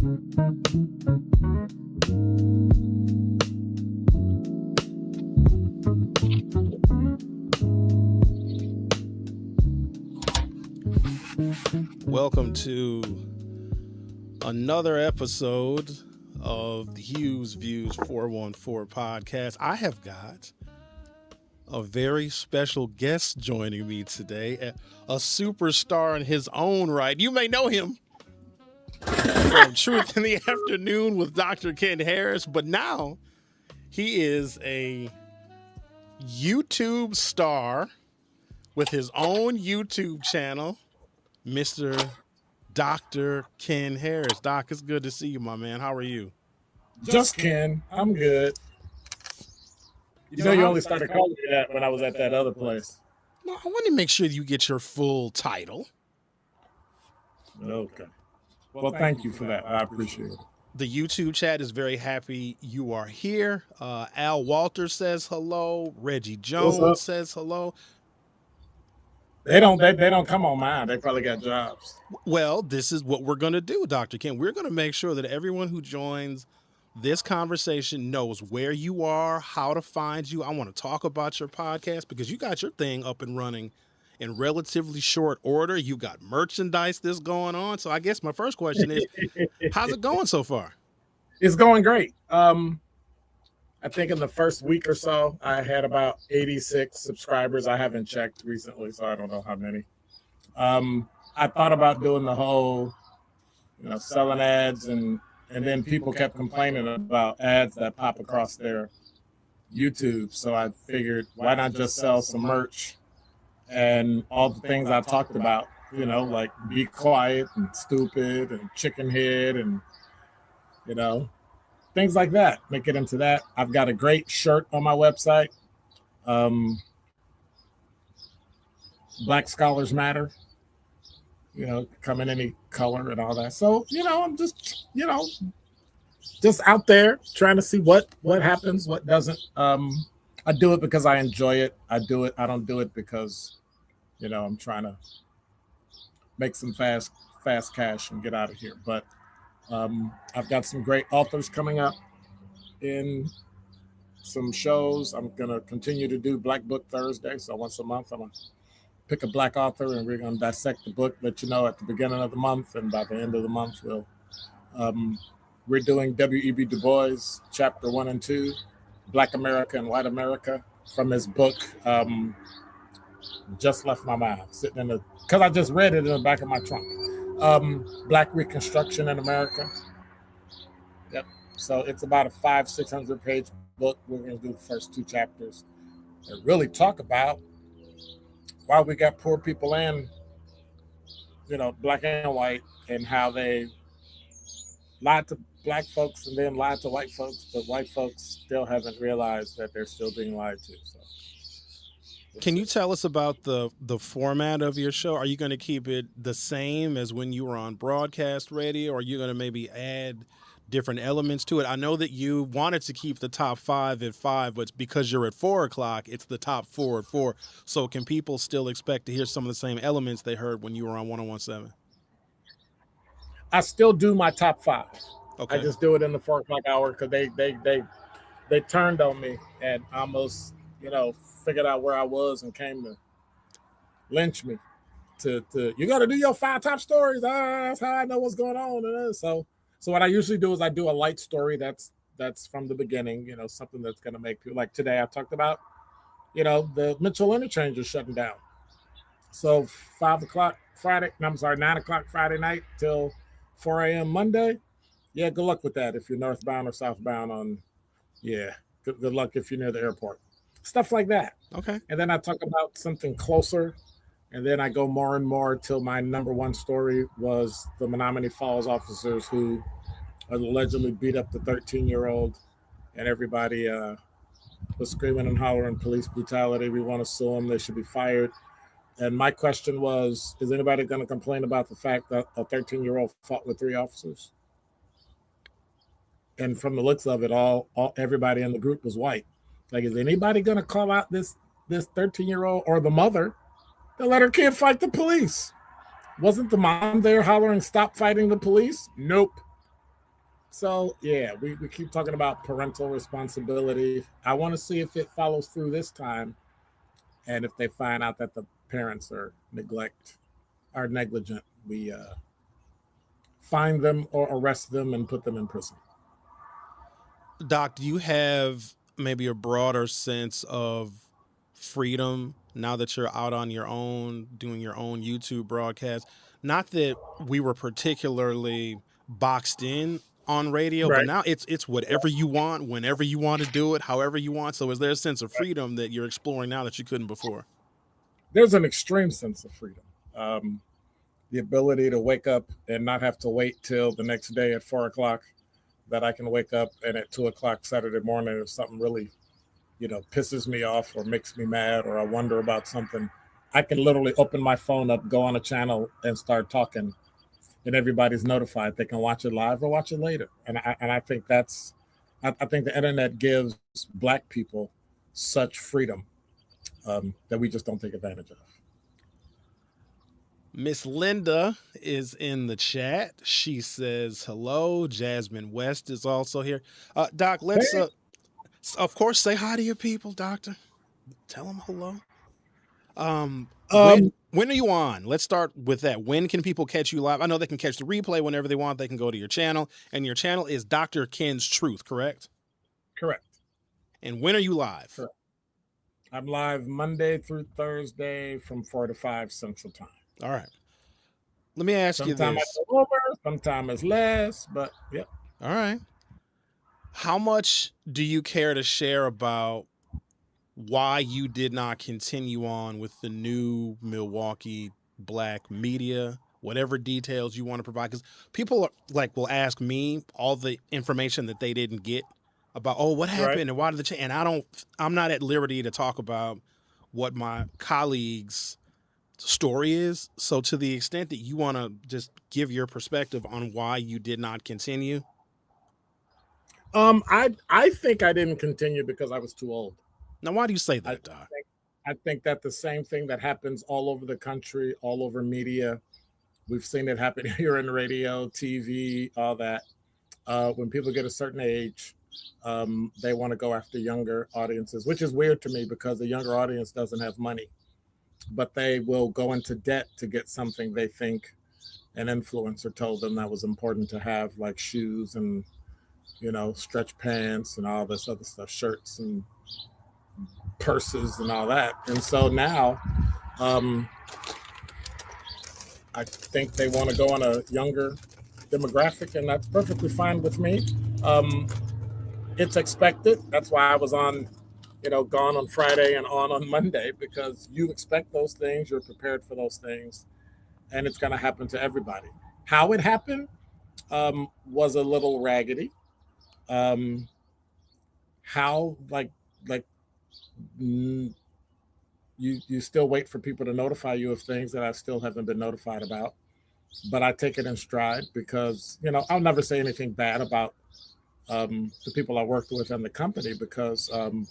Welcome to another episode of the Hughes Views 414 podcast. I have got a very special guest joining me today, a superstar in his own right. You may know him from Truth in the Afternoon with Dr. Ken Harris, but now he is a YouTube star with his own YouTube channel, Mr. Dr. Ken Harris. Doc, it's good to see you, my man. How are you? Just Ken. I'm good. You know, you only started calling me that when I was at that other place. No, I want to make sure you get your full title. Okay. Well, thank you for that. I appreciate it. The YouTube chat is very happy you are here. Al Walter says hello. Reggie Jones says hello. They don't come on mine. They probably got jobs. Well, this is what we're going to do, Dr. Ken. We're going to make sure that everyone who joins this conversation knows where you are, how to find you. I want to talk about your podcast because you got your thing up and running in relatively short order. You got merchandise that's going on. So I guess my first question is, how's it going so far? It's going great. I think in the first week or so, I had about 86 subscribers. I haven't checked recently, so I don't know how many. I thought about doing the whole, selling ads, and then people kept complaining about ads that pop across their YouTube. So I figured, why not just sell some merch and all the things I talked about, like be quiet and stupid and chicken head and, things like that. Make it into that. I've got a great shirt on my website. Black Scholars Matter. Come in any color and all that. So, I'm just, just out there trying to see what happens, what doesn't. I do it because I enjoy it. I don't do it because, I'm trying to make some fast cash and get out of here. But I've got some great authors coming up in some shows. I'm going to continue to do Black Book Thursday. So once a month, I'm going to pick a Black author and we're going to dissect the book, let you know at the beginning of the month. And by the end of the month, we're doing W.E.B. Du Bois, chapter 1 and 2, Black America and White America, from his book, Just Left My Mind, sitting in because I just read it in the back of my trunk. Black Reconstruction in America. Yep. So it's about a 500-600 page book. We're going to do the first 2 chapters and really talk about why we got poor people and, black and white, and how they lied to black folks and then lied to white folks, but white folks still haven't realized that they're still being lied to. So. Can you tell us about the format of your show? Are you going to keep it the same as when you were on broadcast radio, or are you going to maybe add different elements to it? I know that you wanted to keep the top 5 at 5, but because you're at 4 o'clock, it's the top 4 at 4. So can people still expect to hear some of the same elements they heard when you were on 101.7? I still do my top 5. Okay. I just do it in the 4 o'clock hour because they turned on me and almost, figured out where I was and came to lynch me. To you got to do your 5 top stories. That's how I know what's going on. So what I usually do is I do a light story that's from the beginning. Something that's going to make people, like today I talked about, the Mitchell Interchange is shutting down. So 9 o'clock Friday night till 4 a.m. Monday. Yeah, good luck with that if you're northbound or southbound good luck if you're near the airport. Stuff like that. Okay. And then I talk about something closer, and then I go more and more till my number 1 story was the Menominee Falls officers who allegedly beat up the 13-year-old, and everybody was screaming and hollering police brutality. We want to sue them. They should be fired. And my question was, is anybody going to complain about the fact that a 13-year-old fought with 3 officers? And from the looks of it, everybody in the group was white. Like, is anybody going to call out this 13-year-old or the mother that let her kid fight the police? Wasn't the mom there hollering, stop fighting the police? Nope. So yeah, we keep talking about parental responsibility. I want to see if it follows through this time, and if they find out that the parents are negligent, we find them or arrest them and put them in prison. Doc, do you have maybe a broader sense of freedom now that you're out on your own, doing your own YouTube broadcast? Not that we were particularly boxed in on radio, but Right. now it's whatever you want, whenever you want to do it, however you want. So is there a sense of freedom that you're exploring now that you couldn't before? There's an extreme sense of freedom. Um, the ability to wake up and not have to wait till the next day at 4 o'clock. That I can wake up and at 2 o'clock Saturday morning, if something really, pisses me off or makes me mad or I wonder about something, I can literally open my phone up, go on a channel, and start talking, and everybody's notified. They can watch it live or watch it later. And I think I think the internet gives Black people such freedom that we just don't take advantage of. Miss Linda is in the chat. She says hello. Jasmine West is also here. Doc, let's Hey, of course say hi to your people, Doctor. Tell them hello. When um, when are you on? Let's start with that. When can people catch you live? I know they can catch the replay whenever they want. They can go to your channel, and your channel is Dr. Ken's Truth, correct? correct, And when are you live? correct. I'm live Monday through Thursday from 4 to 5 Central Time. All right. Let me ask you Sometimes I this. go over, sometimes it's less, but yep. All right. How much do you care to share about why you did not continue on with the new Milwaukee Black media, whatever details you want to provide? Because people will ask me all the information that they didn't get about, oh, what Right. happened and why did the change? And I'm not at liberty to talk about what my colleagues' story is. So to the extent that you want to just give your perspective on why you did not continue. I think I didn't continue because I was too old. Now, why do you say I that, Doc? think I think that the same thing that happens all over the country, all over media, we've seen it happen here in radio, TV, all that. When people get a certain age, they want to go after younger audiences, which is weird to me because the younger audience doesn't have money, but they will go into debt to get something they think an influencer told them that was important to have, like shoes and stretch pants and all this other stuff, shirts and purses and all that. And so now, um, I think they want to go on a younger demographic, and that's perfectly fine with me. Um, it's expected. That's why I was on, gone on Friday and on Monday, because you expect those things, you're prepared for those things, and it's going to happen to everybody. How it happened was a little raggedy. Um, how like mm, you still wait for people to notify you of things that I still haven't been notified about, but I take it in stride because I'll never say anything bad about the people I worked with and the company because I'm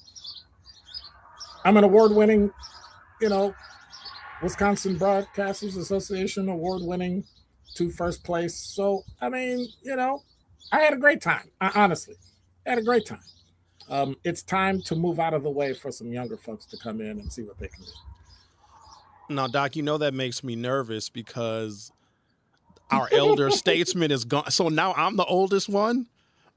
an award-winning, you know, Wisconsin Broadcasters Association award-winning to first place. So I mean, I had a great time. I honestly had a great time. It's time to move out of the way for some younger folks to come in and see what they can do. Now, Doc, that makes me nervous because our elder statesman is gone. So now I'm the oldest one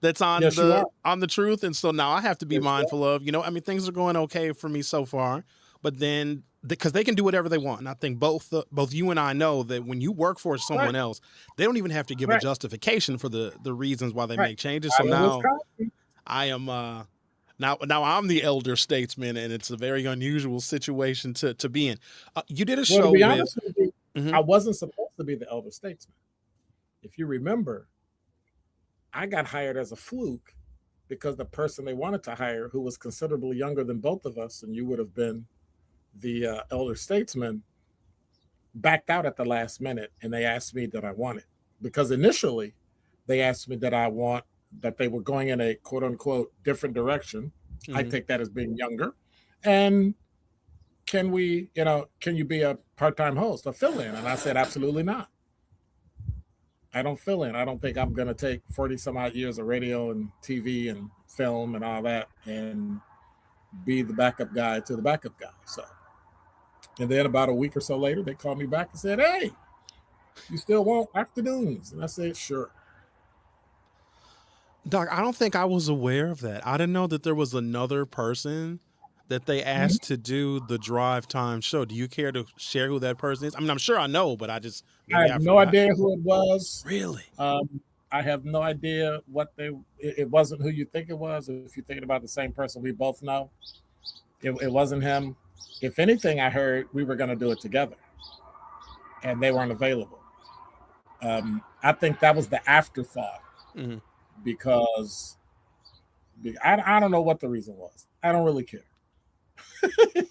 that's Yes, you are. on the truth, and so now I have to be Yes, you are. mindful of. I mean, things are going okay for me so far, but then because they can do whatever they want, and I think both you and I know that when you work for Right, someone else, they don't even have to give a right, justification for the reasons why they right. make changes. So I'm in now Wisconsin. I am now I'm the elder statesman, and it's a very unusual situation to be in. You did a Well, to show be with. honest with you, I Mhm. wasn't supposed to be the elder statesman. If you remember, I got hired as a fluke because the person they wanted to hire, who was considerably younger than both of us, and you would have been the elder statesman, backed out at the last minute, and they asked me that I want it because initially they asked me that I want that they were going in a quote unquote different direction. I Mhm. take that as being younger, and can you be a part time host, a fill in? And I said absolutely not. I don't fill in. I don't think I'm going to take 40 some odd years of radio and TV and film and all that and be the backup guy to the backup guy. So, and then about a week or so later, they called me back and said, "Hey, you still want afternoons?" And I said, "Sure." Doc, I don't think I was aware of that. I didn't know that there was another person that they Mhm. asked to do the drive time show. Do you care to share who that person is? I mean, I'm sure I know, but I just I maybe have I no forgot. idea who it was. Really? I have no idea what they. It wasn't who you think it was. If you're thinking about the same person, we both know it wasn't him. If anything, I heard we were going to do it together, and they weren't available. I think that was the afterthought Hmm. because I don't know what the reason was. I don't really care.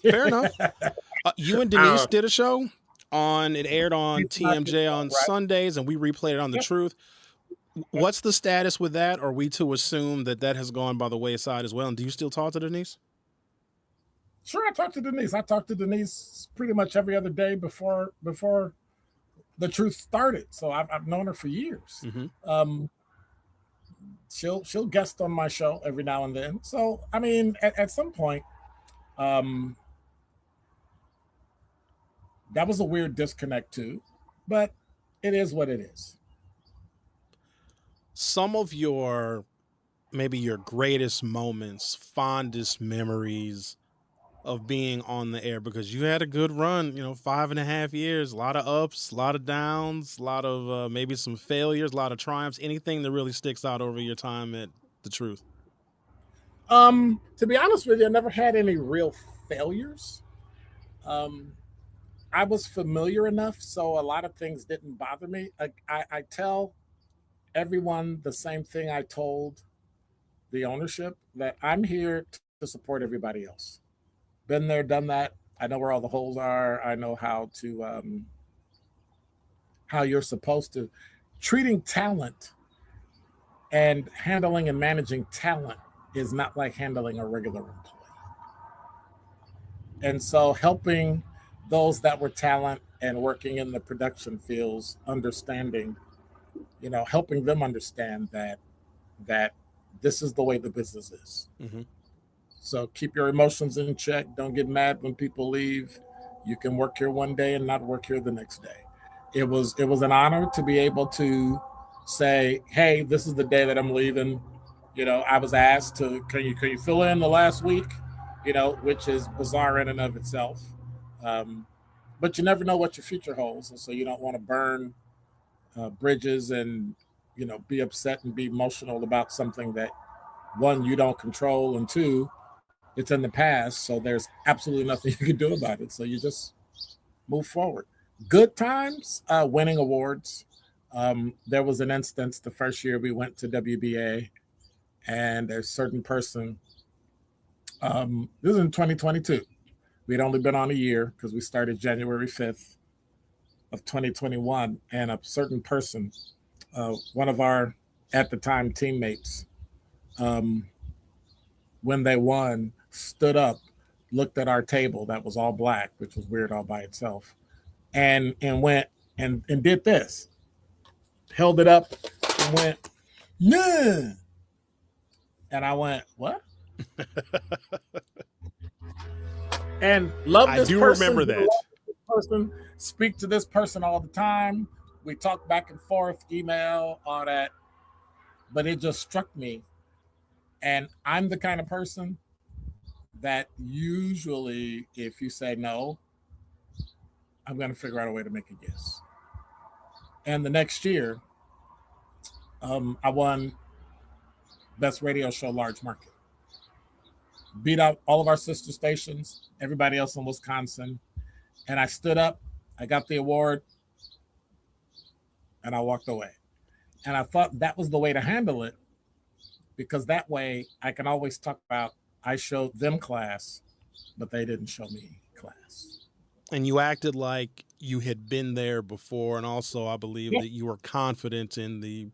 Fair enough. You and Denise uh, did a show on. It aired on Denise and I did TMJ so, on right? Sundays, and we replayed it on The Yep, Truth. yep. What's the status with that? Are we to assume that that has gone by the wayside as well? And do you still talk to Denise? Sure, I talked to Denise. I talked to Denise pretty much every other day before the truth started. So I've known her for years. Hmm. Um, she'll guest on my show every now and then. So I mean, at some point, um, that was a weird disconnect too, but it is what it is. Some of your maybe your greatest moments, fondest memories of being on the air because you had a good run, 5.5 years, a lot of ups, a lot of downs, a lot of maybe some failures, a lot of triumphs, anything that really sticks out over your time at The Truth. To be honest with you, I never had any real failures. Um, I was familiar enough, so a lot of things didn't bother me. I tell everyone the same thing I told the ownership that I'm here to support everybody else. Been there, done that. I know where all the holes are. I know how you're supposed to treating talent and handling and managing talent is not like handling a regular employee. And so helping those that were talent and working in the production fields, understanding, helping them understand that this is the way the business is. Hmm. So keep your emotions in check. Don't get mad when people leave. You can work here one day and not work here the next day. It was an honor to be able to say, "Hey, this is the day that I'm leaving." I was asked to, can you fill in the last week? Which is bizarre in and of itself. Um, but you never know what your future holds, and so you don't want to burn bridges and be upset and be emotional about something that one you don't control, and two it's in the past, so there's absolutely nothing you can do about it. So you just move forward. Good times, winning awards. There was an instance the first year we went to WBA, and a certain person. This is in 2022. We'd only been on a year because we started January 5th of 2021, and a certain person, one of our at the time teammates, um, when they won, stood up, looked at our table that was all black, which was weird all by itself, and went and did this, held it up, and went, "Yeah," and I went, "What?" And love I this do person, remember been that. loving this person, speak to this person all the time. We talk back and forth, email, all that. But it just struck me, and I'm the kind of person that usually, if you say no, I'm going to figure out a way to make a yes. And the next year, I won Best Radio Show Large Market, beat out all of our sister stations, everybody else in Wisconsin. And I stood up, I got the award, and I walked away. And I thought that was the way to handle it because that way I can always talk about I showed them class, but they didn't show me class. And you acted like you had been there before, and also I believe Yeah, that you were confident in the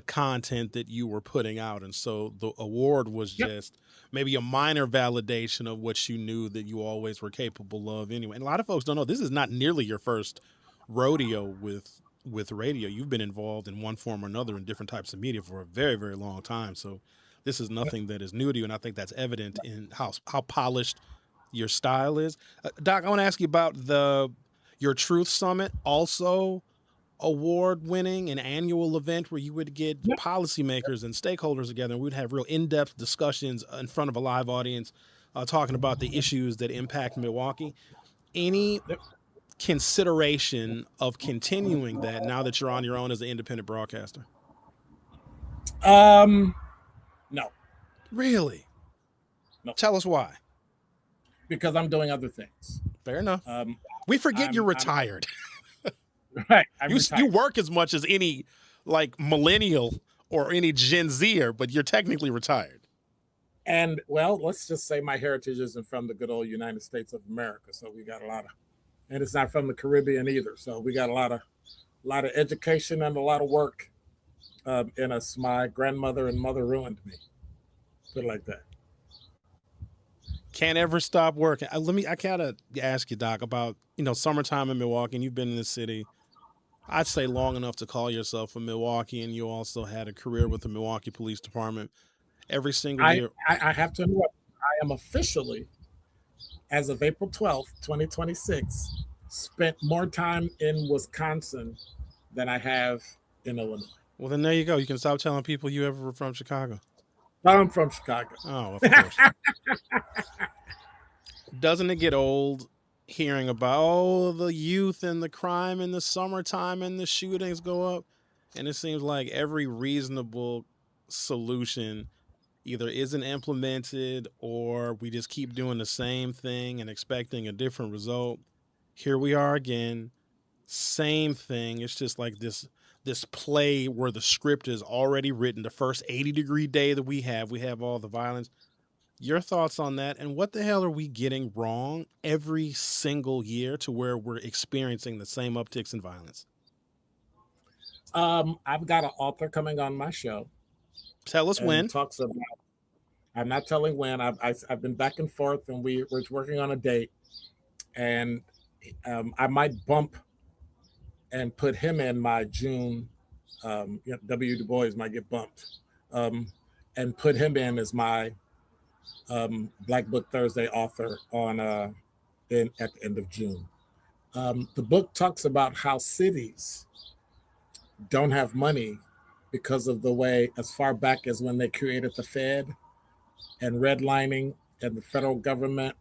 content that you were putting out, and so the award was yep. just maybe a minor validation of what you knew that you always were capable of anyway. And a lot of folks don't know this is not nearly your first rodeo with with radio. You've been involved in one form or another in different types of media for a very, very long time. So this is nothing that is new to you, and I think that's evident in how polished your style is. Doc, I want to ask you about the your Truth Summit, also award winning an annual event where you would get Yep. policymakers and stakeholders together, and we'd have real in-depth discussions in front of a live audience, talking about the issues that impact Milwaukee. Any Yep. consideration of continuing that now that you're on your own as an independent broadcaster? Um, no, Really? no, Tell us why. because I'm doing other things. Fair enough. Um, We forget you're I'm retired. right. I'm You retired, work as much as any like millennial or any Gen Zer, but you're technically retired. and well, let's just say my heritage isn't from the good old United States of America. So we got a lot of, and it's not from the Caribbean either. So we got a lot of education and a lot of work in us. My grandmother and mother ruined me. Put it like that. Can't ever stop working. I gotta ask you, Doc, about summertime in Milwaukee. And you've been in the city, I'd say long enough to call yourself a Milwaukee, and you also had a career with the Milwaukee Police Department. Every single I, year, I have to interrupt. I am officially, as of April 12th, 2026, spent more time in Wisconsin than I have in Illinois. well, then there you go. You can stop telling people you ever were from Chicago. I'm from Chicago. Oh, of course. Doesn't it get old hearing about the youth and the crime in the summertime and the shootings go up? And it seems like every reasonable solution either isn't implemented or we just keep doing the same thing and expecting a different result. Here we are again, same thing. It's just like this play where the script is already written. The first 80-degree day that we have all the violence. Your thoughts on that, and what the hell are we getting wrong every single year to where we're experiencing the same upticks in violence? I've got an author coming on my show Tell us and when. talks about. I'm not telling when. I've been back and forth, and we're working on a date, and I might bump and put him in my June. W. Du Bois might get bumped, um, and put him in as my Black Book Thursday author on in at the end of June. The book talks about how cities don't have money because of the way, as far back as when they created the Fed and redlining and the federal government,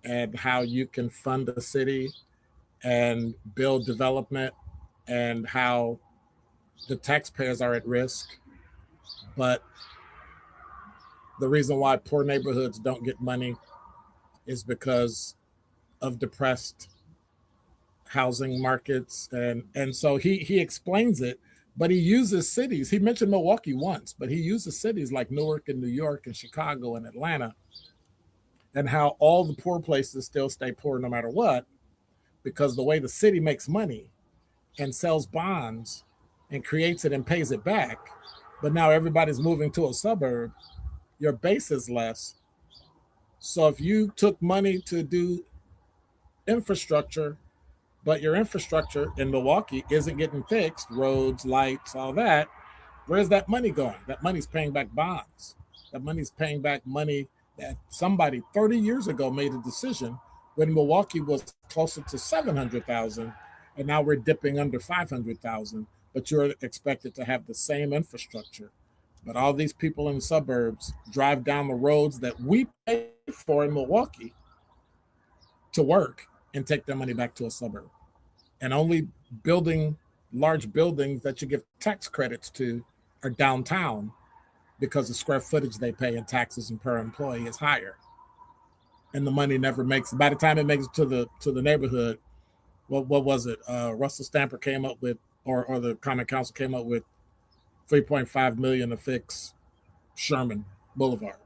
and how you can fund a city and build development, and how the taxpayers are at risk. But the reason why poor neighborhoods don't get money is because of depressed housing markets, and so he explains it, but he uses cities. He mentioned Milwaukee once, but he uses cities like Newark and New York and Chicago and Atlanta, and how all the poor places still stay poor no matter what, because the way the city makes money and sells bonds and creates it and pays it back, but now everybody's moving to a suburb, your base is less. So if you took money to do infrastructure, but your infrastructure in Milwaukee isn't getting fixed, roads, lights, all that, where's that money going? That money's paying back bonds. That money's paying back money that somebody 30 years ago made a decision when Milwaukee was closer to 700,000, and now we're dipping under 500,000, but you're expected to have the same infrastructure. But all these people in the suburbs drive down the roads that we pay for in Milwaukee to work and take their money back to a suburb. And only building large buildings that you give tax credits to are downtown because the square footage they pay in taxes and per employee is higher. And the money never makes, by the time it makes it to the neighborhood, what was it? Russell Stamper came up with, or the Common Council came up with 3.5 million to fix Sherman Boulevard.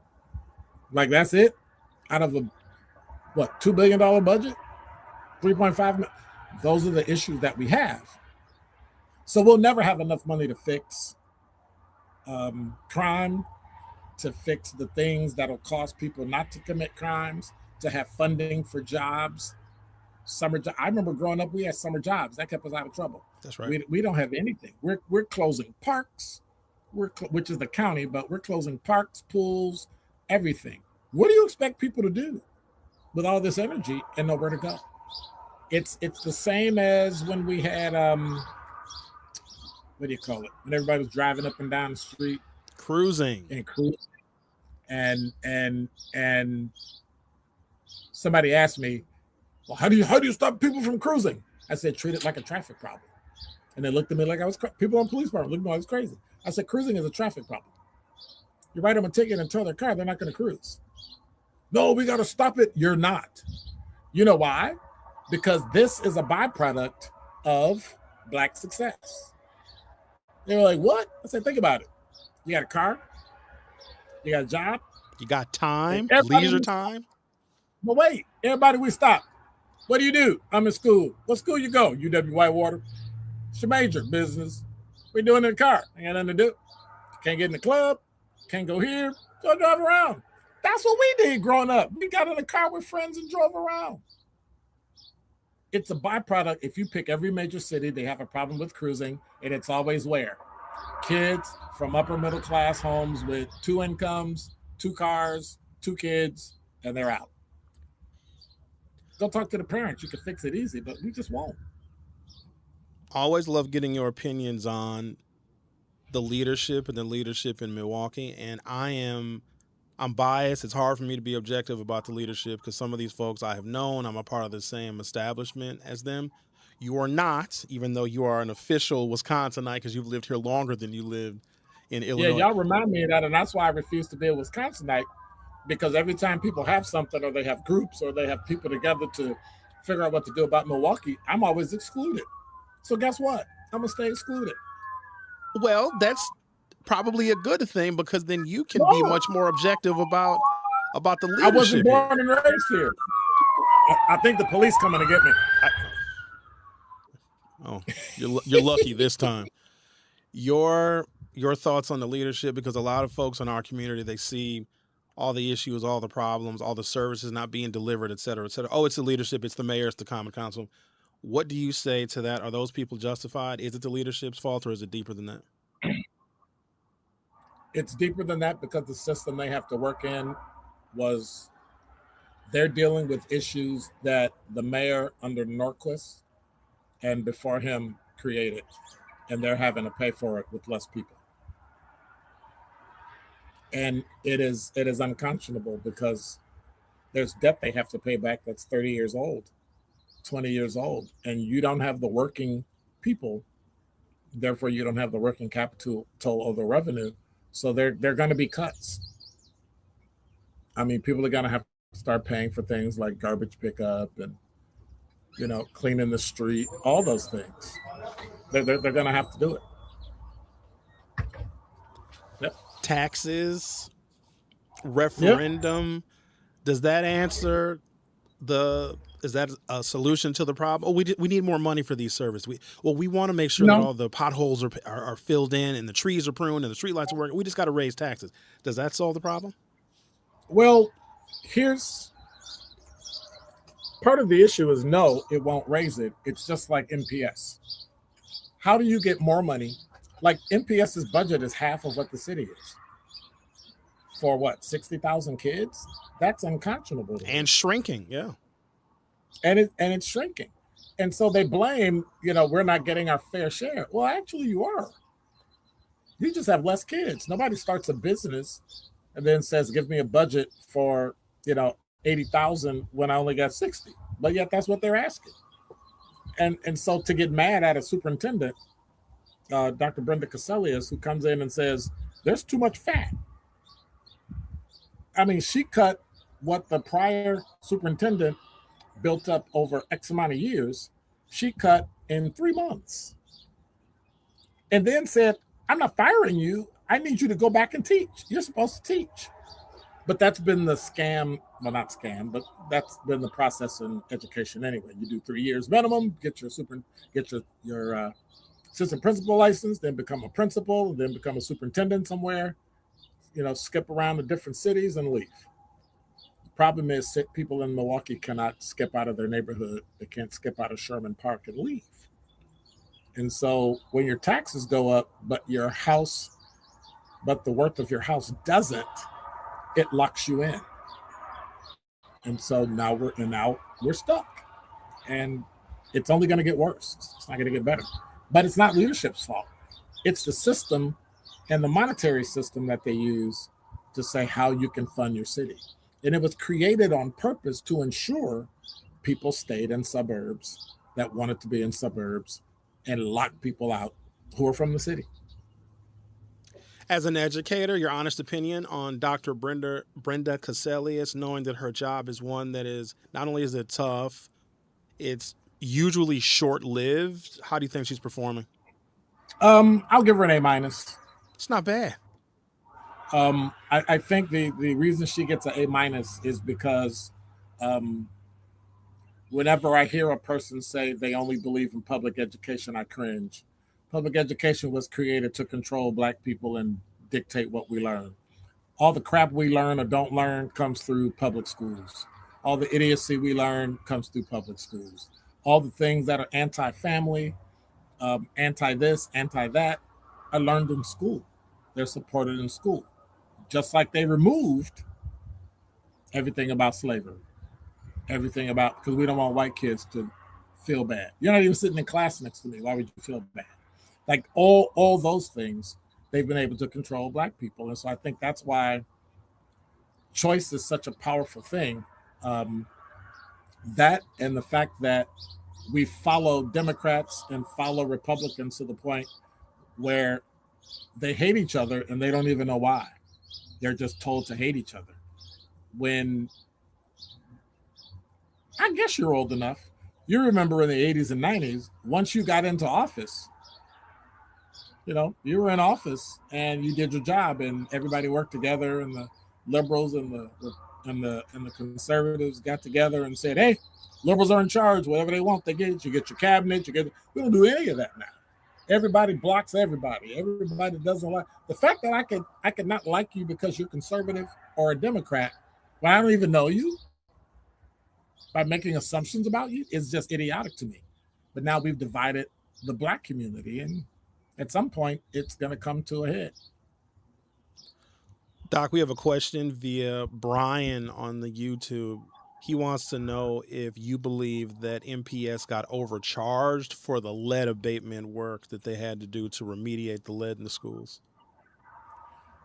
Like that's it? Out of a $2 billion budget? 3.5 million. Those are the issues that we have. So we'll never have enough money to fix crime, to fix the things that'll cause people not to commit crimes, to have funding for jobs. I remember growing up, we had summer jobs. That kept us out of trouble. That's right. We don't have anything. We're closing parks, which is the county, but we're closing parks, pools, everything. What do you expect people to do with all this energy and nowhere to go? It's the same as when we had what do you call it? When everybody was driving up and down the street Cruising. and cruising, and somebody asked me, well, how do you stop people from cruising? I said, treat it like a traffic problem. And they looked at me like I was people on police department looked at me like I was crazy. I said, cruising is a traffic problem. You write them a ticket and tow their car, they're not going to cruise. No, we got to stop it. You're not. You know why? Because this is a byproduct of Black success. They were like, what? I said, think about it. You got a car, you got a job, You got time, everybody. leisure time. But wait, everybody, we stop. What do? I'm in school. What school you go? UW Whitewater. It's your major, business. What you doing in the car? Ain't got nothing to do. Can't get in the club. Can't go here. So drive around. That's what we did growing up. We got in the car with friends and drove around. It's a byproduct. If you pick every major city, they have a problem with cruising, and it's always where? Kids from upper middle class homes with 2 incomes, 2 cars, 2 kids, and they're out. Go talk to the parents. You can fix it easy, but we just won't. Always love getting your opinions on the leadership and the leadership in Milwaukee. And I'm biased. It's hard for me to be objective about the leadership because some of these folks I have known. I'm a part of the same establishment as them. You are not, even though you are an official Wisconsinite because you've lived here longer than you lived in Yeah, Illinois. y'all remind me of that, and that's why I refuse to be a Wisconsinite, because every time people have something or they have groups or they have people together to figure out what to do about Milwaukee, I'm always excluded. So guess what? I'm going to stay excluded. Well, that's probably a good thing because then you can be No, much more objective about the I wasn't leadership here. born and raised here. I think the police coming to get me. Oh, you're lucky this time. Your thoughts on the leadership because a lot of folks in our community they see all the issues, all the problems, all the services not being delivered, et cetera, et cetera. Oh, it's the leadership, it's the mayor, it's the common council. What do you say to that? Are those people justified? Is it the leadership's fault or is it deeper than that? It's deeper than that because the system they have to work in was they're dealing with issues that the mayor under Norquist and before him created, and they're having to pay for it with less people. And it is unconscionable because there's debt they have to pay back that's 30 years old, 20 years old, and you don't have the working people, therefore you don't have the working capital or the revenue. So they're going to be cuts. I mean, people are going to have to start paying for things like garbage pickup and cleaning the street, all those things. They're going to have to do it. Yep. Taxes, Yep. referendum. Does that answer the is that a solution to the problem? Oh, we need more money for these services. We want to make sure that No. all the potholes are filled in and the trees are pruned and the street lights are working. We just got to raise taxes. Does that solve the problem? Well, here's part of the issue is no, it won't raise it. It's just like MPS. How do you get more money? Like MPS's budget is half of what the city is. For what, 60,000 kids? That's unconscionable. And shrinking, yeah. And it's shrinking. And so they blame, we're not getting our fair share. Well, actually you are. You just have less kids. Nobody starts a business and then says, give me a budget for, 80,000 when I only got 60. But yet that's what they're asking. And so to get mad at a superintendent, Dr. Brenda Cassellius, who comes in and says, there's too much fat. I mean, she cut what the prior superintendent built up over X amount of years. She cut in 3 months. And then said, I'm not firing you. I need you to go back and teach. You're supposed to teach. But that's been the scam. Well, not scam, but that's been the process in education anyway. You do 3 years minimum, get your assistant principal license, then become a principal, then become a superintendent somewhere, skip around to different cities and leave. The problem is people in Milwaukee cannot skip out of their neighborhood. They can't skip out of Sherman Park and leave. And so when your taxes go up, but the worth of your house doesn't, it locks you in. And so now we're stuck. And it's only going to get worse. It's not going to get better. But it's not leadership's fault. It's the system and the monetary system that they use to say how you can fund your city. And it was created on purpose to ensure people stayed in suburbs that wanted to be in suburbs and lock people out who are from the city. As an educator, your honest opinion on Dr. Brenda Cassellius, knowing that her job is one that is not only is it tough, it's usually short lived. How do you think she's performing? I'll give her an A-. It's not bad. I think the reason she gets an A- is because um, whenever I hear a person say they only believe in public education, I cringe. Public education was created to control black people and dictate what we learn. All the crap we learn or don't learn comes through public schools. All the idiocy we learn comes through public schools. All the things that are anti-family, anti this, anti that, are learned in school. They're supported in school. Just like they removed everything about slavery, everything about, because we don't want white kids to feel bad. You're not even sitting in class next to me. Why would you feel bad? Like all those things, they've been able to control black people. And so I think that's why choice is such a powerful thing. Um, that and the fact that we follow Democrats and follow Republicans to the point where they hate each other and they don't even know why. They're just told to hate each other. When I guess you're old enough, you remember in the 80s and 90s, once you got into office, you were in office and you did your job and everybody worked together and the liberals and the conservatives got together and said, hey, liberals are in charge, whatever they want, they get it. You get your cabinet, we don't do any of that now. Everybody blocks everybody. Everybody doesn't like the fact that I could not like you because you're conservative or a Democrat when I don't even know you by making assumptions about you is just idiotic to me. But now we've divided the black community, and at some point it's going to come to a head. Doc, we have a question via Brian on the YouTube. He wants to know if you believe that MPS got overcharged for the lead abatement work that they had to do to remediate the lead in the schools.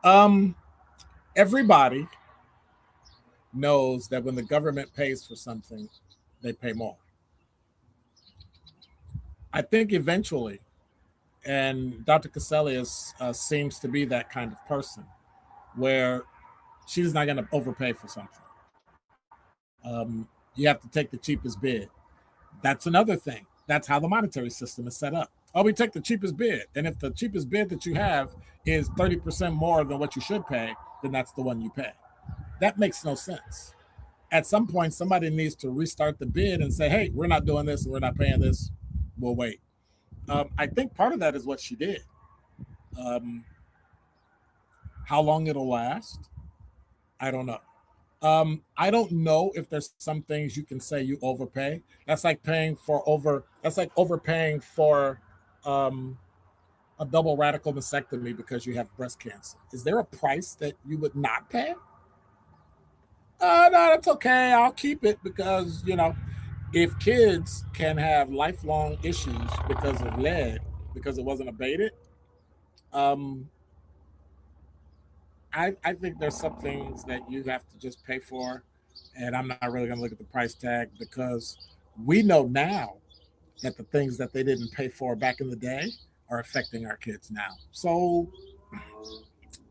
Um, Everybody knows that when the government pays for something, they pay more. I think eventually, and Dr. Cassellius seems to be that kind of person, where she's not going to overpay for something. You have to take the cheapest bid. That's another thing. That's how the monetary system is set up. Oh, we take the cheapest bid. And if the cheapest bid that you have is 30% more than what you should pay, then that's the one you pay. That makes no sense. At some point, somebody needs to restart the bid and say, hey, we're not doing this and we're not paying this. We'll wait. I think part of that is what she did. Um, how long it'll last, I don't know. I don't know if there's some things you can say you overpay. That's like paying for over. That's like overpaying for um, a double radical mastectomy because you have breast cancer. Is there a price that you would not pay? No, that's okay. I'll keep it because if kids can have lifelong issues because of lead because it wasn't abated, um, I think there's some things that you have to just pay for, and I'm not really going to look at the price tag because we know now that the things that they didn't pay for back in the day are affecting our kids now. So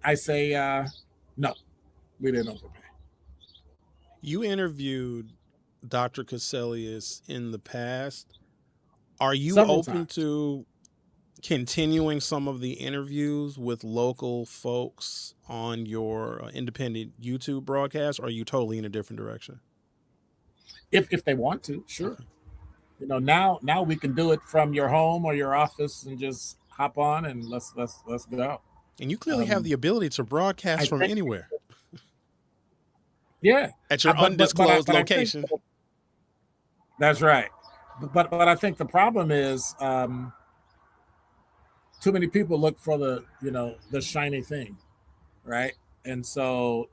I say no, we didn't overpay. You interviewed Dr. Cassellius in the past. Are you Several open times. to continuing some of the interviews with local folks on your independent YouTube broadcast, or are you totally in a different direction? If they want to, sure. Okay. Now we can do it from your home or your office and just hop on and let's go. And you clearly have Um, the ability to broadcast I from think anywhere yeah, at your but undisclosed I think location. that's right. But I think the problem is, too many people look for the shiny thing, right? And so,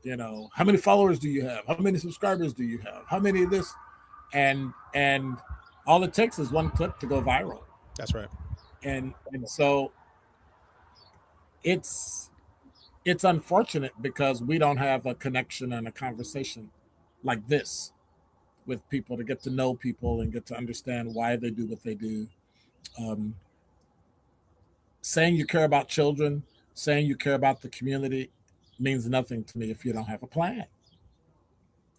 how many followers do you have? How many subscribers do you have? How many of this? And all it takes is one clip to go viral. That's right. And so it's it's unfortunate because we don't have a connection and a conversation like this with people to get to know people and get to understand why they do what they do. Um, Saying you care about children, saying you care about the community means nothing to me if you don't have a plan.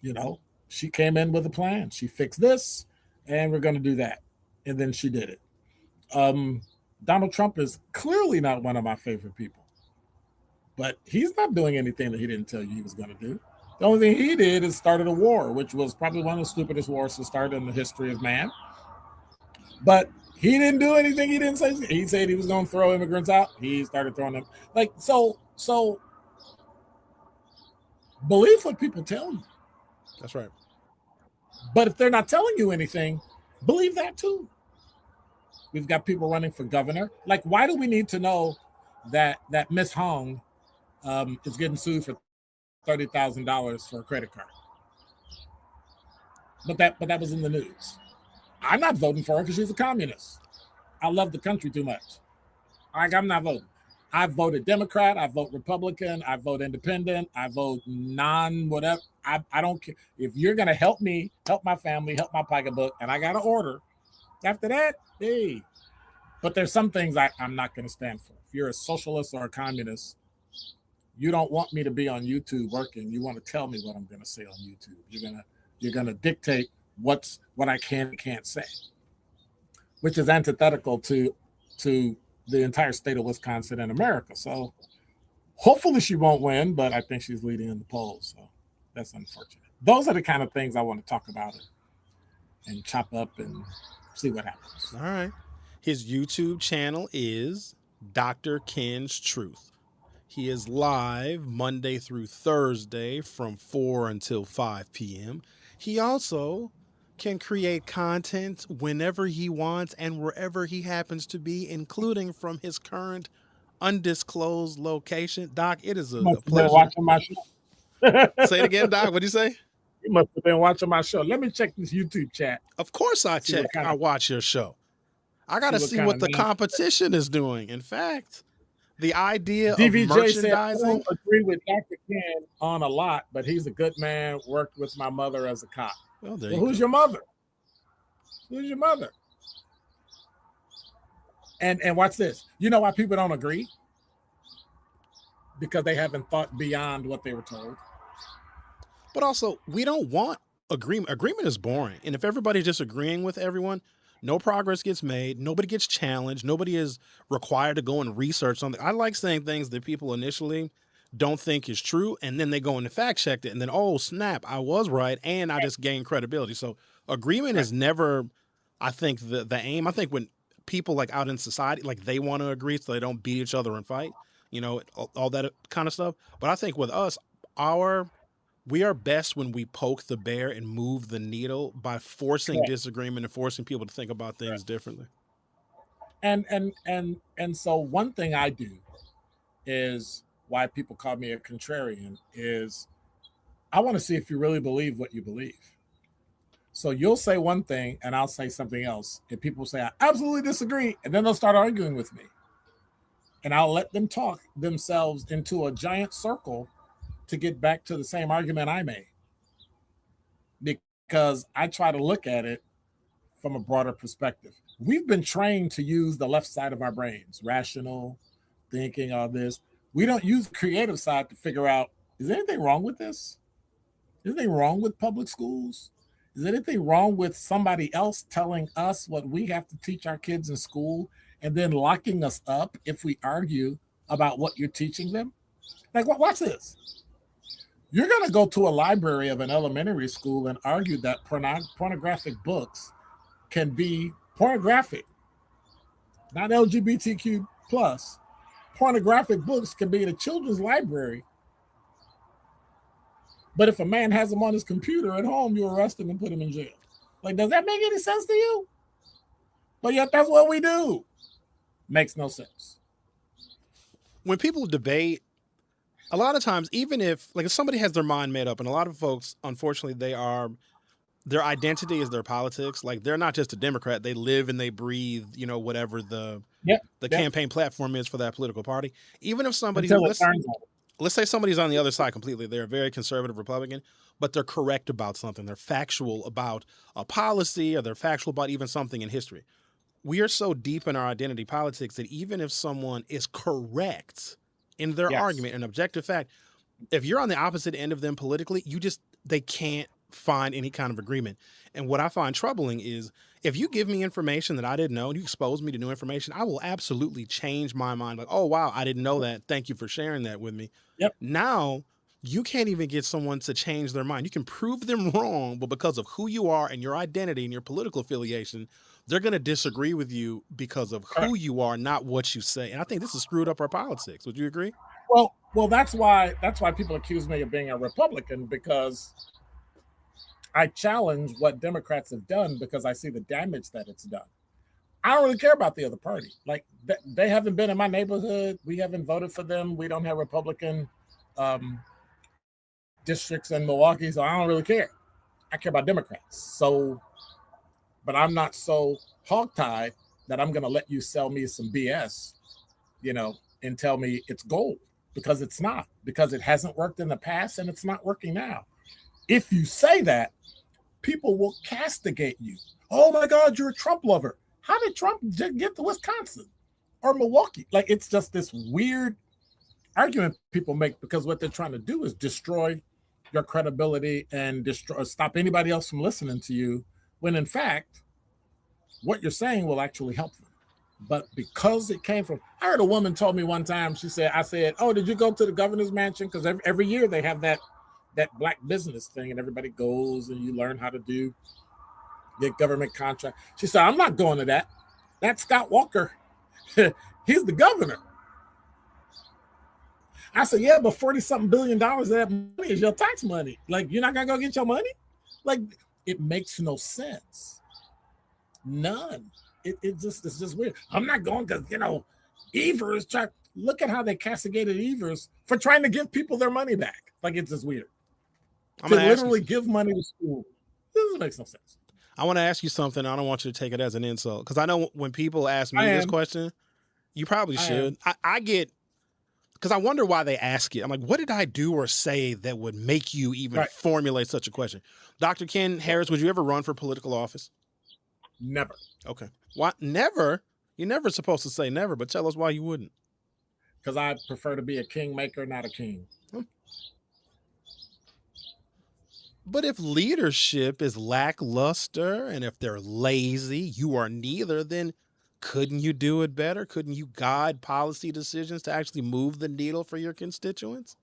You know, she came in with a plan. She fixed this, and we're going to do that. And then she did it. Um, Donald Trump is clearly not one of my favorite people, but he's not doing anything that he didn't tell you he was going to do. The only thing he did is started a war, which was probably one of the stupidest wars to start in the history of man. But he didn't do anything. He didn't say. He said he was going to throw immigrants out. He started throwing them. Like so. So believe what people tell you. That's right. But if they're not telling you anything, believe that too. We've got people running for governor. Like, why do we need to know that Miss Hong is getting sued for $30,000 for a credit card? But that was in the news. I'm not voting for her because she's a communist. I love the country too much. Like, I'm not voting. I voted Democrat. I vote Republican. I vote Independent. I vote non-whatever. I don't care. If you're going to help me, help my family, help my pocketbook, and I got to order, after that, hey. But there's some things I'm not going to stand for. If you're a socialist or a communist, you don't want me to be on YouTube working. You want to tell me what I'm going to say on YouTube. You're gonna dictate what I can and can't say, which is antithetical to the entire state of Wisconsin and America. So hopefully she won't win, but I think she's leading in the polls. So that's unfortunate. Those are the kind of things I want to talk about and chop up and see what happens. All right. His YouTube channel is Dr. Ken's Truth. He is live Monday through Thursday from 4 until 5 p.m. He also can create content whenever he wants and wherever he happens to be, including from his current undisclosed location. Doc, it is a pleasure. Watching my show. Say it again, Doc. What do you say? You must have been watching my show. Let me check this YouTube chat. Of course I check. I watch your show. I got to see what the competition is doing. In fact, the idea DVJ of merchandising. Said, I agree with Dr. Ken on a lot, but he's a good man, worked with my mother as a cop. Well, who's your mother? Who's your mother? And watch this. You know why people don't agree? Because they haven't thought beyond what they were told. But also, we don't want agreement. Agreement is boring. And if everybody's just agreeing with everyone, no progress gets made. Nobody gets challenged. Nobody is required to go and research something. I like saying things that people initially don't think is true, and then they go and fact check it, and then, oh, snap, I was right, and I just gained credibility. So agreement is never, I think, the aim. I think when people like out in society, like they want to agree so they don't beat each other and fight, all that kind of stuff. But I think with us, we are best when we poke the bear and move the needle by forcing disagreement and forcing people to think about things differently. And so one thing I do is why people call me a contrarian is I want to see if you really believe what you believe. So you'll say one thing and I'll say something else, and people say I absolutely disagree, and then they'll start arguing with me, and I'll let them talk themselves into a giant circle to get back to the same argument I made, because I try to look at it from a broader perspective. We've been trained to use the left side of our brains, rational thinking, all this. We don't use the creative side to figure out, is there anything wrong with this? Is there anything wrong with public schools? Is there anything wrong with somebody else telling us what we have to teach our kids in school and then locking us up if we argue about what you're teaching them? Like, watch this. You're going to go to a library of an elementary school and argue that pornographic books can be pornographic, not LGBTQ plus. Pornographic books can be in a children's library. But if a man has them on his computer at home, you arrest him and put him in jail. Like, does that make any sense to you? But yet that's what we do. Makes no sense. when people debate, a lot of times, even if somebody has their mind made up, and a lot of folks, unfortunately, their identity is their politics. Like they're not just a Democrat; they live and they breathe, whatever Yep, the yep. campaign platform is for that political party. Even if somebody who Until it turns on. let's say somebody's on the other side completely, they're a very conservative Republican, but they're correct about something. They're factual about a policy, or they're factual about even something in history. We are so deep in our identity politics that even if someone is correct in their Yes. argument, an objective fact, if you're on the opposite end of them politically, they can't find any kind of agreement. And what I find troubling is if you give me information that I didn't know and you expose me to new information, I will absolutely change my mind. Like, oh wow, I didn't know that. Thank you for sharing that with me. Yep. Now you can't even get someone to change their mind. You can prove them wrong, but because of who you are and your identity and your political affiliation, they're going to disagree with you because of who Correct. you are, not what you say. And I think this has screwed up our politics. Would you agree? Well, that's why people accuse me of being a Republican, because I challenge what Democrats have done because I see the damage that it's done. I don't really care about the other party. Like they haven't been in my neighborhood. We haven't voted for them. We don't have Republican um, districts in Milwaukee, so I don't really care. I care about Democrats. So, but I'm not so hogtied that I'm going to let you sell me some BS, and tell me it's gold, because it's not, because it hasn't worked in the past and it's not working now. If you say that, people will castigate you. Oh my God, you're a Trump lover. How did Trump get to Wisconsin or Milwaukee? Like, it's just this weird argument people make, because what they're trying to do is destroy your credibility and stop anybody else from listening to you, when in fact, what you're saying will actually help them. But because it came from, I heard a woman told me one time, I said, oh, did you go to the governor's mansion? Because every year they have that black business thing, and everybody goes and you learn how to get government contract. She said, I'm not going to that. That's Scott Walker. He's the governor. I said, yeah, but $40-something billion of that money is your tax money. Like, you're not going to go get your money? Like, it makes no sense. None. It's just weird. I'm not going because, Evers look at how they castigated Evers for trying to give people their money back. Like, it's just weird. To literally give money to school. This makes no sense. I want to ask you something. I don't want you to take it as an insult, because I know when people ask me this question, you probably should. I get, because I wonder why they ask it. I'm like, what did I do or say that would make you even formulate such a question? Dr. Ken Harris, would you ever run for political office? Never. Okay. Why? Never? You're never supposed to say never, but tell us why you wouldn't. Because I prefer to be a kingmaker, not a king. But if leadership is lackluster and if they're lazy, you are neither, then couldn't you do it better? Couldn't you guide policy decisions to actually move the needle for your constituents?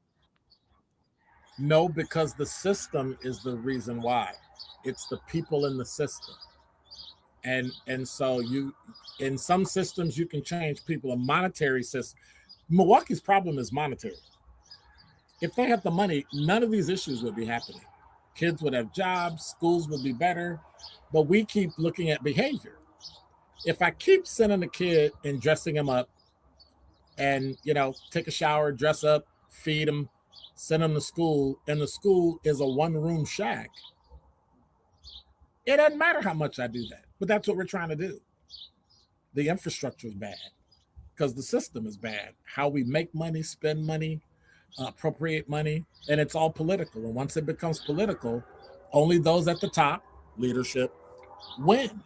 No, because the system is the reason why. It's the people in the system. And so in some systems you can change people. A monetary system. Milwaukee's problem is monetary. If they had the money, none of these issues would be happening. Kids would have jobs, schools would be better, but we keep looking at behavior. If I keep sending a kid and dressing him up and, take a shower, dress up, feed him, send him to school, and the school is a one-room shack, it doesn't matter how much I do that, but that's what we're trying to do. The infrastructure is bad because the system is bad. How we make money, spend money, appropriate money, and it's all political. And once it becomes political, only those at the top, leadership, win.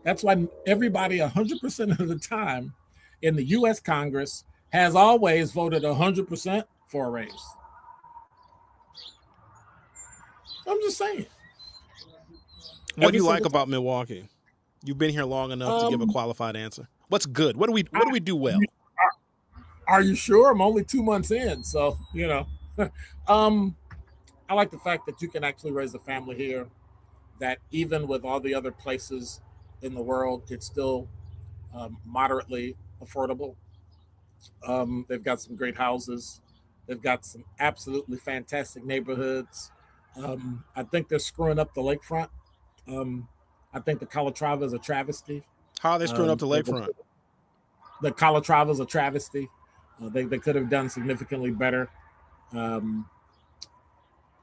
That's why everybody 100% of the time in the U.S. Congress has always voted 100% for a raise. I'm just saying. What do you like about Milwaukee? You've been here long enough to give a qualified answer. What's good? What do we do well? Are you sure? I'm only 2 months in, so I like the fact that you can actually raise a family here. That even with all the other places in the world, it's still moderately affordable. They've got some great houses. They've got some absolutely fantastic neighborhoods. I think they're screwing up the lakefront. I think the Calatrava is a travesty. How are they screwing up the lakefront? The Calatrava is a travesty. They could have done significantly better. Um,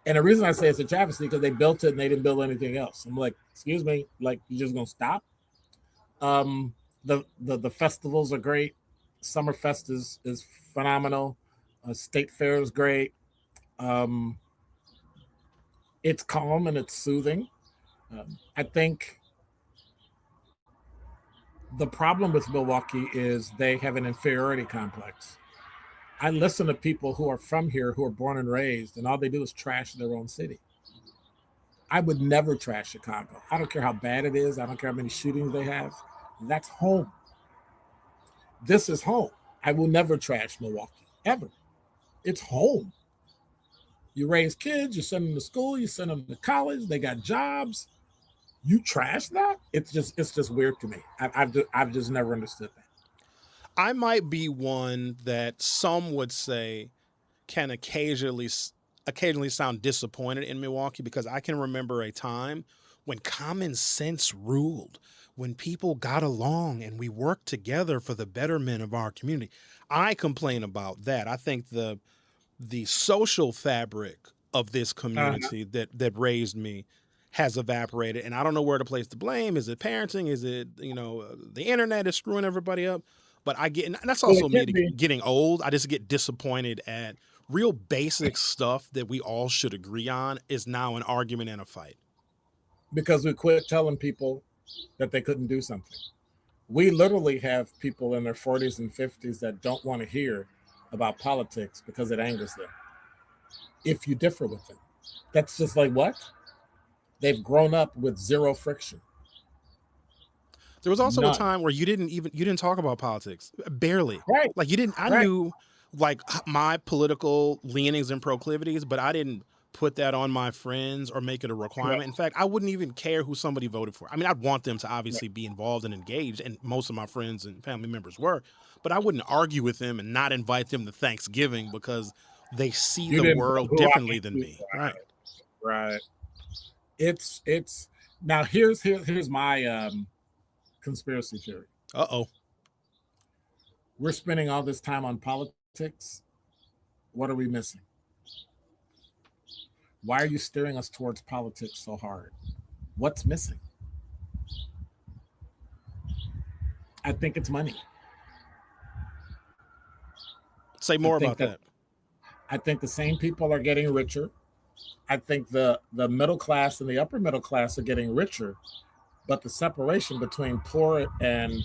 and the reason I say it's a travesty because they built it and they didn't build anything else. I'm like, excuse me, like you just gonna stop? Um, the festivals are great. Summerfest is phenomenal. State Fair is great. Um, it's calm and it's soothing. I think the problem with Milwaukee is they have an inferiority complex. I listen to people who are from here, who are born and raised, and all they do is trash their own city. I would never trash Chicago. I don't care how bad it is. I don't care how many shootings they have. That's home. This is home. I will never trash Milwaukee, ever. It's home. You raise kids, you send them to school, you send them to college, they got jobs. You trash that? It's just weird to me. I've just never understood that. I might be one that some would say can occasionally sound disappointed in Milwaukee because I can remember a time when common sense ruled, when people got along and we worked together for the betterment of our community. I complain about that. I think the social fabric of this Uh-huh. community that raised me has evaporated, and I don't know where to place the blame. Is it parenting? Is it the internet is screwing everybody up? But I get, and that's Well, it also me can't be getting old. I just get disappointed at real basic stuff that we all should agree on is now an argument and a fight. because we quit telling people that they couldn't do something. We literally have people in their 40s and 50s that don't want to hear about politics because it angers them if you differ with them. That's just like what? They've grown up with zero friction. There was also a None. time where you didn't talk about politics barely. Right. Like you didn't. I Right. knew like my political leanings and proclivities, but I didn't put that on my friends or make it a Right. requirement. In fact, I wouldn't even care who somebody voted for. I mean, I'd want them to Right. obviously be involved and engaged, and most of my friends and family members were, but I wouldn't argue with them and not invite them to Thanksgiving because they see You the didn't put world who I differently than need to. me. Right. Right. It's now here's my conspiracy theory. Uh-oh. We're spending all this time on politics. What are we missing? Why are you steering us towards politics so hard? What's missing? I think it's money. Say I more think about that that. I think the same people are getting richer. I think the middle class and the upper middle class are getting richer, but the separation between poor and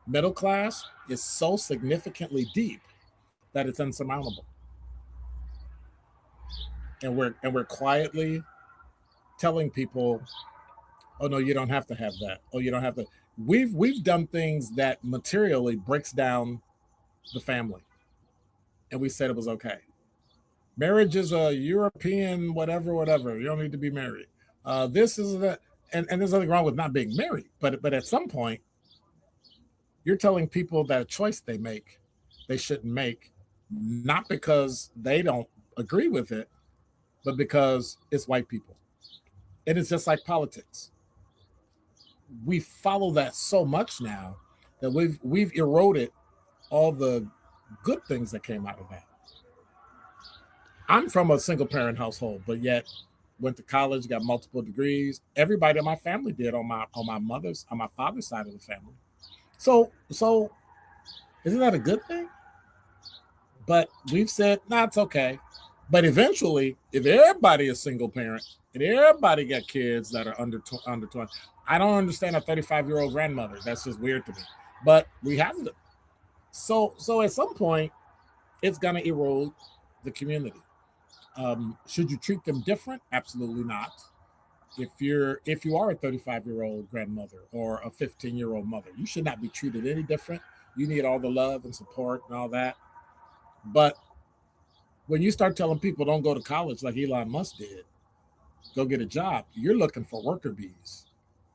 middle class is so significantly deep that it's insurmountable. And we're quietly telling people, "Oh no, you don't have to have that. Oh, you don't have to." We've done things that materially breaks down the family, and we said it was okay. Marriage is a European whatever, whatever. You don't need to be married. This is that, and there's nothing wrong with not being married, but at some point, you're telling people that a choice they shouldn't make, not because they don't agree with it, but because it's white people. And it's just like politics. We follow that so much now that we've eroded all the good things that came out of that. I'm from a single parent household, but yet went to college, got multiple degrees. Everybody in my family did on my father's side of the family. So isn't that a good thing? But we've said, nah, it's okay. But eventually, if everybody is single parent and everybody got kids that are under 20, I don't understand a 35-year-old grandmother. That's just weird to me. But we have them. So at some point, it's gonna erode the community. Should you treat them different? Absolutely not. If you are a 35-year-old grandmother or a 15-year-old mother, you should not be treated any different. You need all the love and support and all that. But when you start telling people don't go to college like Elon Musk did, go get a job, you're looking for worker bees.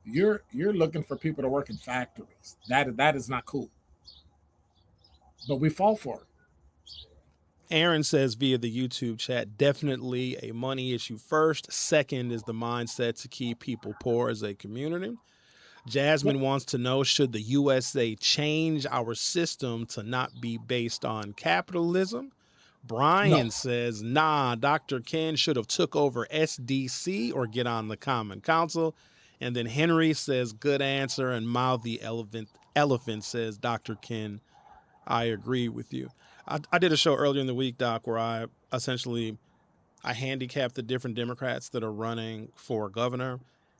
You're looking for people to work in factories. That is not cool. But we fall for it. Aaron says via the YouTube chat, definitely a money issue first. Second is the mindset to keep people poor as a community. Jasmine wants to know, should the USA change our system to not be based on capitalism? No. Brian says, nah, Dr. Ken should have took over SDC or get on the Common Council. And then Henry says, good answer. And Mouthy Elephant says, Dr. Ken, I agree with you. I did a show earlier in the week, Doc, where I handicapped the different Democrats that are running for governor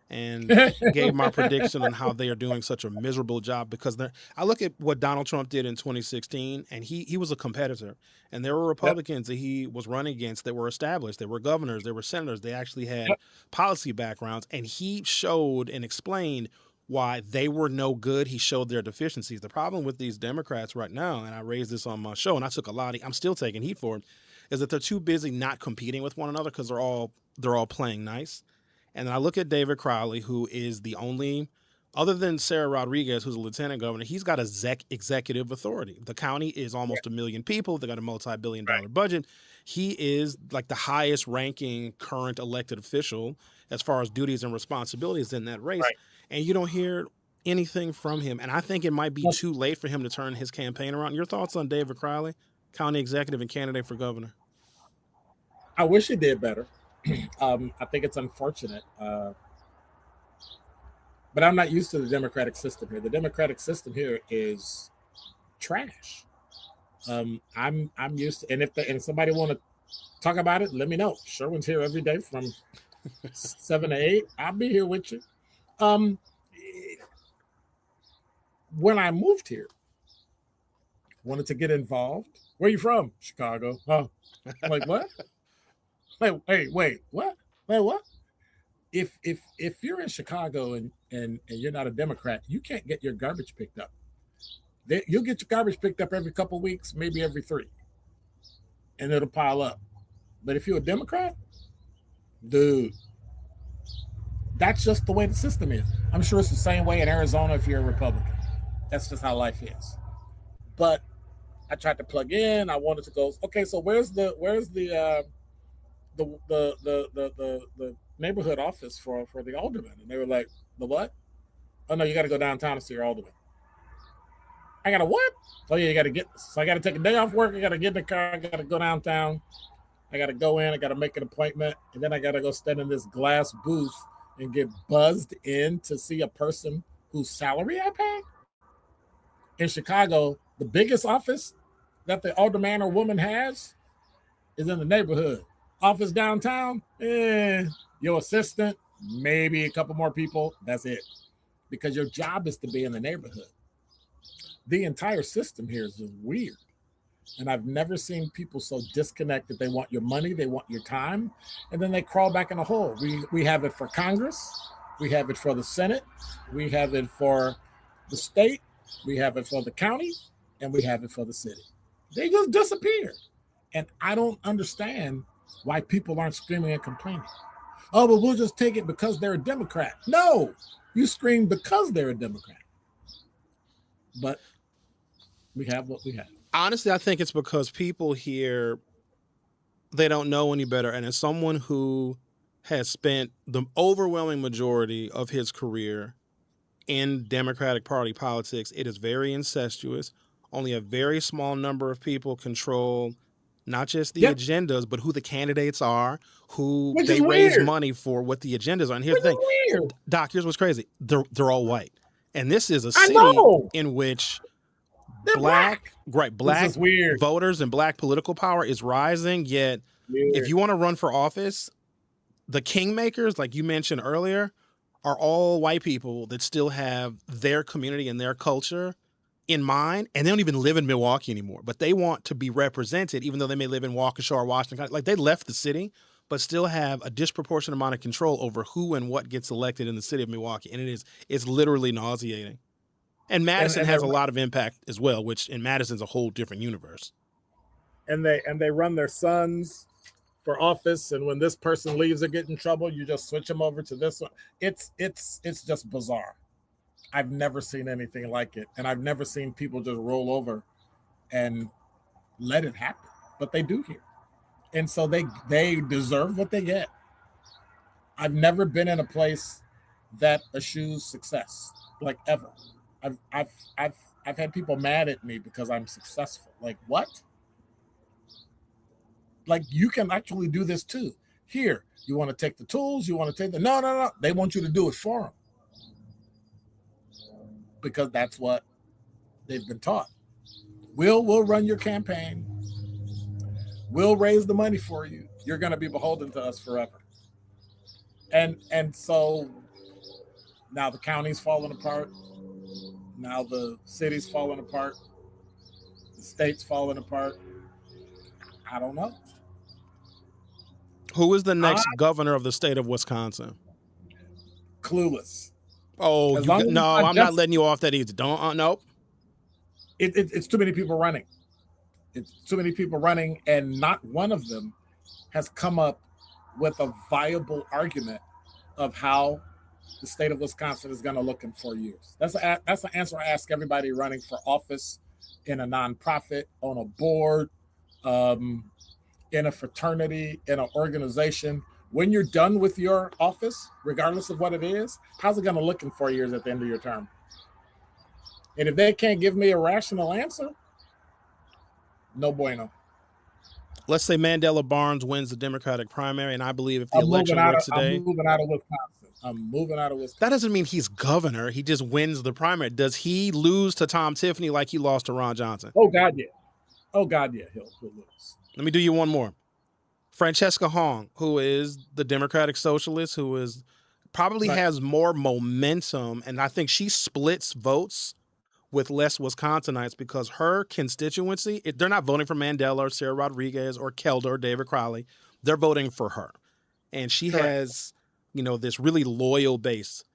and gave my prediction on how they are doing such a miserable job because I look at what Donald Trump did in 2016 and he was a competitor and there were Yep. Republicans that he was running against that were established. They were governors, they were senators, they actually had Yep. policy backgrounds and he showed and explained why they were no good. He showed their deficiencies. The problem with these Democrats right now, and I raised this on my show and I took I'm still taking heat for it, is that they're too busy not competing with one another because they're all playing nice. And then I look at David Crowley, who is the only, other than Sarah Rodriguez, who's a lieutenant governor, he's got executive authority. The county is almost 1 million people. They got a multi-billion-dollar budget. He is like the highest ranking current elected official as far as duties and responsibilities in that race. Right. And you don't hear anything from him. And I think it might be too late for him to turn his campaign around. Your thoughts on David Crowley, county executive and candidate for governor? I wish he did better. I think it's unfortunate, but I'm not used to the democratic system here. The democratic system here is trash. I'm used to, and if somebody want to talk about it, let me know. Sherwin's here every day from 7 to 8. I'll be here with you. When I moved here, wanted to get involved. Where are you from? Chicago. Oh, I'm like, what? Wait, what? Wait, what? If you're in Chicago and you're not a Democrat, you can't get your garbage picked up. You'll get your garbage picked up every couple of weeks, maybe every 3, and it'll pile up. But if you're a Democrat, dude, that's just the way the system is. I'm sure it's the same way in Arizona if you're a Republican. That's just how life is. But I tried to plug in. I wanted to go. Okay, so where's the neighborhood office for the alderman? And they were like, the what? Oh no, you got to go downtown to see your alderman. I got to what? Oh yeah, you got to get. So I got to take a day off work. I got to get in the car. I got to go downtown. I got to go in. I got to make an appointment, and then I got to go stand in this glass booth and get buzzed in to see a person whose salary I pay. In Chicago, the biggest office that the alderman or woman has is in the neighborhood. Office downtown, your assistant, maybe a couple more people. That's it. Because your job is to be in the neighborhood. The entire system here is just weird. And I've never seen people so disconnected. They want your money, they want your time, and then they crawl back in a hole. We have it for Congress, we have it for the Senate, we have it for the state, we have it for the county, and we have it for the city. They just disappear. And I don't understand why people aren't screaming and complaining. Oh, but we'll just take it because they're a Democrat. No, you scream because they're a Democrat. But we have what we have. Honestly, I think it's because people here, they don't know any better. And as someone who has spent the overwhelming majority of his career in Democratic Party politics, it is very incestuous. Only a very small number of people control not just the agendas, but who the candidates are, who they raise money for, what the agendas are. And here's the thing, Doc, here's what's crazy. They're all white. And this is a city in which black voters and black political power is rising. Yet, if you want to run for office, the kingmakers, like you mentioned earlier, are all white people that still have their community and their culture in mind, and they don't even live in Milwaukee anymore. But they want to be represented, even though they may live in Waukesha or Washington County. Like, they left the city, but still have a disproportionate amount of control over who and what gets elected in the city of Milwaukee. And it's literally nauseating. And Madison has a lot of impact as well, which in Madison's a whole different universe. And they run their sons for office, and when this person leaves or get in trouble, you just switch them over to this one. It's just bizarre. I've never seen anything like it, and I've never seen people just roll over and let it happen, but they do here, and so they deserve what they get. I've never been in a place that eschews success. like ever. I've I've I've I've had people mad at me because I'm successful. Like what? Like you can actually do this too. Here, you want to take the tools, you want to take the no. They want you to do it for them because that's what they've been taught. We'll run your campaign. We'll raise the money for you. You're going to be beholden to us forever. And so now the county's falling apart. Now the city's falling apart. The state's falling apart. I don't know. Who is the I next governor of the state of Wisconsin? clueless. Oh, As long as it's no, not I'm not just letting you off that easy. Don't, nope. it's too many people running. It's too many people running, and not one of them has come up with a viable argument of how the state of Wisconsin is going to look in 4 years. That's an answer I ask everybody running for office in a nonprofit, on a board, um, in a fraternity, in an organization. When you're done with your office, regardless of what it is, how's it going to look in 4 years at the end of your term? And if they can't give me a rational answer, no bueno. Let's say Mandela Barnes wins the Democratic primary, and I believe if the I'm moving election out were of I'm today, moving out of Wisconsin. I'm moving out of that Wisconsin. doesn't mean he's governor. He just wins the primary. Does he lose to Tom Tiffany like he lost to Ron Johnson? Oh God, yeah. Oh God, yeah. He'll lose. Let me do you one more. Francesca Hong, who is the Democratic Socialist, who is probably Right. has more momentum, and I think she splits votes with less Wisconsinites because her constituency, they're not voting for Mandela or Sarah Rodriguez or Kelda or David Crowley. They're voting for her. And she Correct. has, this really loyal base.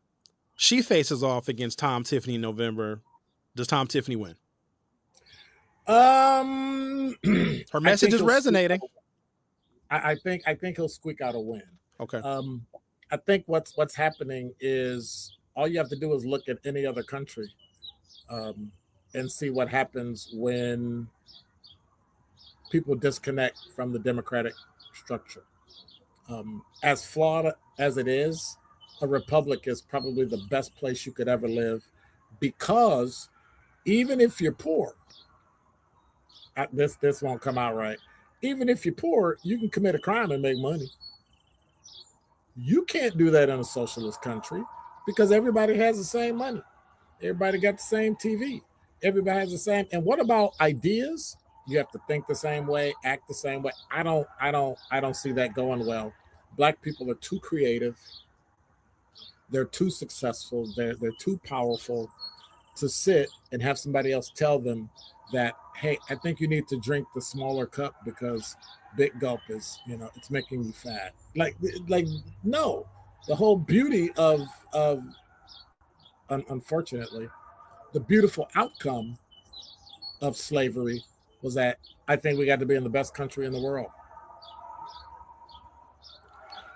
She faces off against Tom Tiffany in November. Does Tom Tiffany win? Her message is resonating. I think he'll squeak out a win. Okay. I think what's happening is all you have to do is look at any other country, and see what happens when people disconnect from the democratic structure. As flawed as it is, a republic is probably the best place you could ever live, because even if you're poor, this won't come out right. Even if you're poor, you can commit a crime and make money. You can't do that in a socialist country because everybody has the same money. Everybody got the same TV. Everybody has the same. And what about ideas? You have to think the same way, act the same way. I don't see that going well. Black people are too creative. They're too successful. They're too powerful to sit and have somebody else tell them that, hey, I think you need to drink the smaller cup because big gulp is, it's making you fat. Like no. The whole beauty of unfortunately, the beautiful outcome of slavery was that I think we got to be in the best country in the world.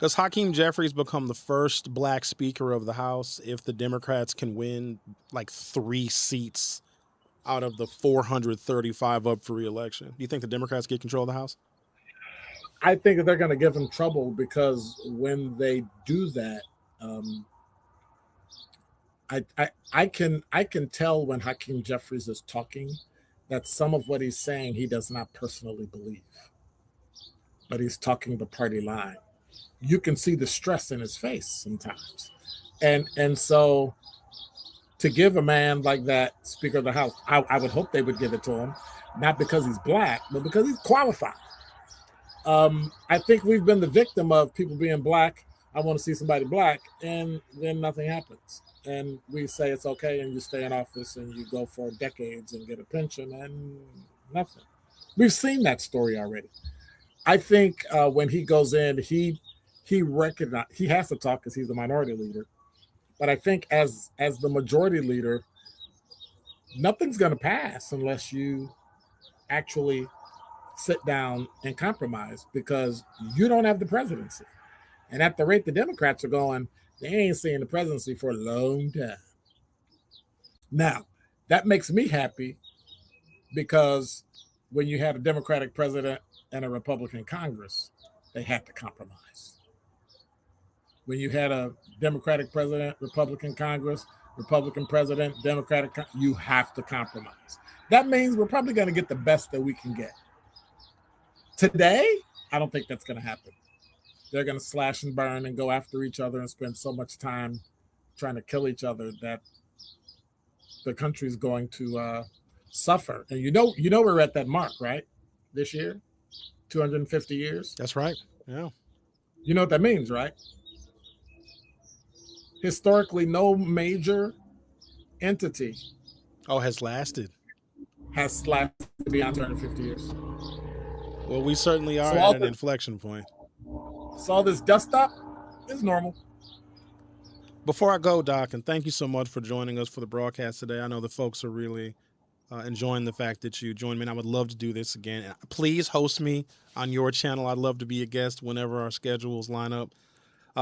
Does Hakeem Jeffries become the first black Speaker of the House if the Democrats can win like 3 seats out of the 435 up for re-election? Do you think the Democrats get control of the House? I think that they're going to give him trouble because when they do that, I can tell when Hakeem Jeffries is talking that some of what he's saying he does not personally believe, but he's talking the party line. You can see the stress in his face sometimes, and so to give a man like that Speaker of the House, I would hope they would give it to him, not because he's black, but because he's qualified. I think we've been the victim of people being black. I want to see somebody black, and then nothing happens. And we say it's okay, and you stay in office, and you go for decades and get a pension, and nothing. We've seen that story already. I think when he goes in, he has to talk because he's the minority leader. But I think as the majority leader, nothing's going to pass unless you actually sit down and compromise, because you don't have the presidency. And at the rate the Democrats are going, they ain't seeing the presidency for a long time. Now, that makes me happy because when you had a Democratic president and a Republican Congress, they had to compromise. when you had a Democratic president, Republican Congress, Republican president, you have to compromise. That means we're probably going to get the best that we can get. Today, I don't think that's going to happen. They're going to slash and burn and go after each other and spend so much time trying to kill each other that the country's going to suffer. And we're at that mark, right? This year, 250 years. That's right. Yeah. You know what that means, right? Historically, no major entity has lasted beyond 250 years. Well, we certainly are at an inflection point. So all this dust up is normal. Before I go, Doc, and thank you so much for joining us for the broadcast today. I know the folks are really enjoying the fact that you joined me, and I would love to do this again. Please host me on your channel. I'd love to be a guest whenever our schedules line up.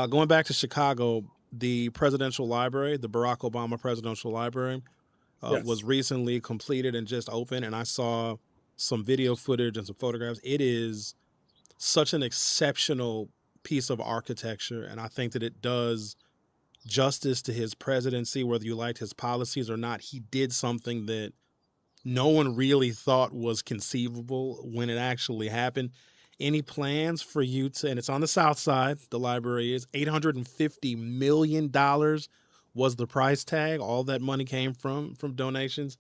Going back to Chicago, the presidential library, the Barack Obama Presidential Library, was recently completed and just opened, and I saw some video footage and some photographs. It is such an exceptional piece of architecture, and I think that it does justice to his presidency, whether you liked his policies or not. He did something that no one really thought was conceivable when it actually happened. Any plans for you to, and it's on the South Side, the library is, $850 million was the price tag. All that money came from donations.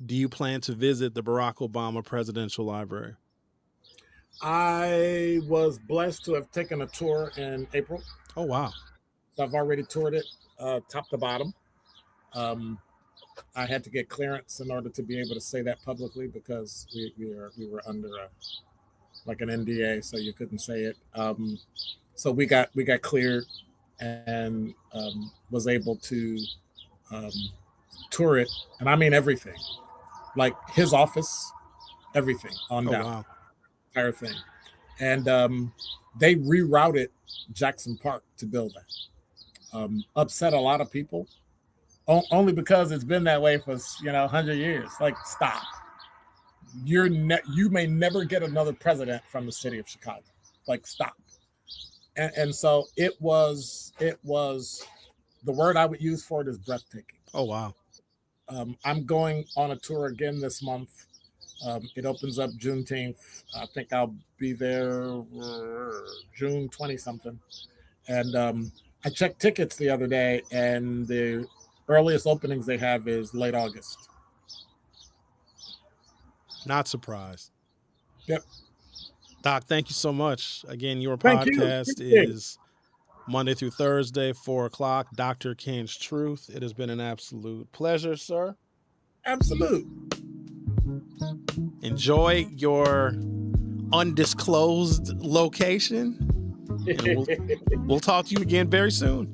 Do you plan to visit the Barack Obama Presidential Library? I was blessed to have taken a tour in April. Oh, wow. So I've already toured it top to bottom. I had to get clearance in order to be able to say that publicly because we were under like an NDA, so you couldn't say it. So we got cleared and was able to tour it, and I mean everything, like his office, everything on down, wow. Entire thing, and they rerouted Jackson Park to build that. Upset a lot of people, only because it's been that way for 100 years. Like, stop. You may never get another president from the city of Chicago. Like, stop. And so it was the word I would use for it is breathtaking. Oh, wow. I'm going on a tour again this month. It opens up Juneteenth. I think I'll be there June 20 something. And I checked tickets the other day, and the earliest openings they have is late August. Not surprised. Yep. Doc, thank you so much. Again, your podcast is Monday through Thursday, 4:00. Dr. Ken's Truth. It has been an absolute pleasure, sir. Absolute. Enjoy your undisclosed location. And we'll talk to you again very soon.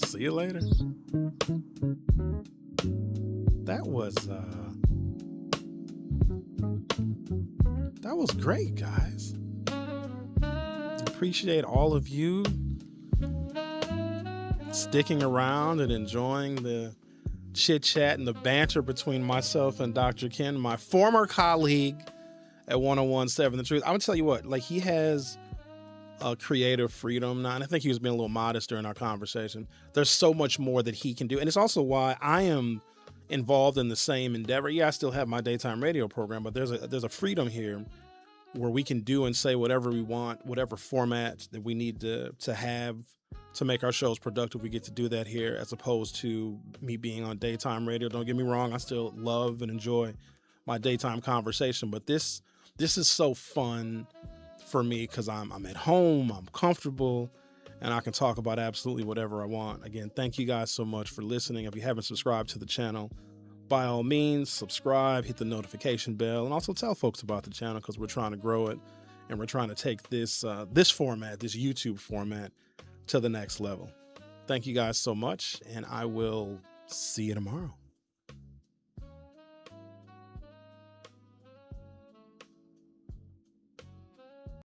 See you later. That was great, guys. Appreciate all of you sticking around and enjoying the chit chat and the banter between myself and Dr. Ken, my former colleague at 1017 The Truth. I'm gonna tell you what, like, he has a creative freedom now, and I think he was being a little modest during our conversation. There's so much more that he can do, and it's also why I am involved in the same endeavor. Yeah, I still have my daytime radio program, but there's a freedom here where we can do and say whatever we want, whatever format that we need to have to make our shows productive. We get to do that here, as opposed to me being on daytime radio. Don't get me wrong, I still love and enjoy my daytime conversation, but this is so fun for me because I'm at home, I'm comfortable, and I can talk about absolutely whatever I want. Again, thank you guys so much for listening. If you haven't subscribed to the channel, by all means, subscribe, hit the notification bell, and also tell folks about the channel because we're trying to grow it, and we're trying to take this format, this YouTube format, to the next level. Thank you guys so much, and I will see you tomorrow.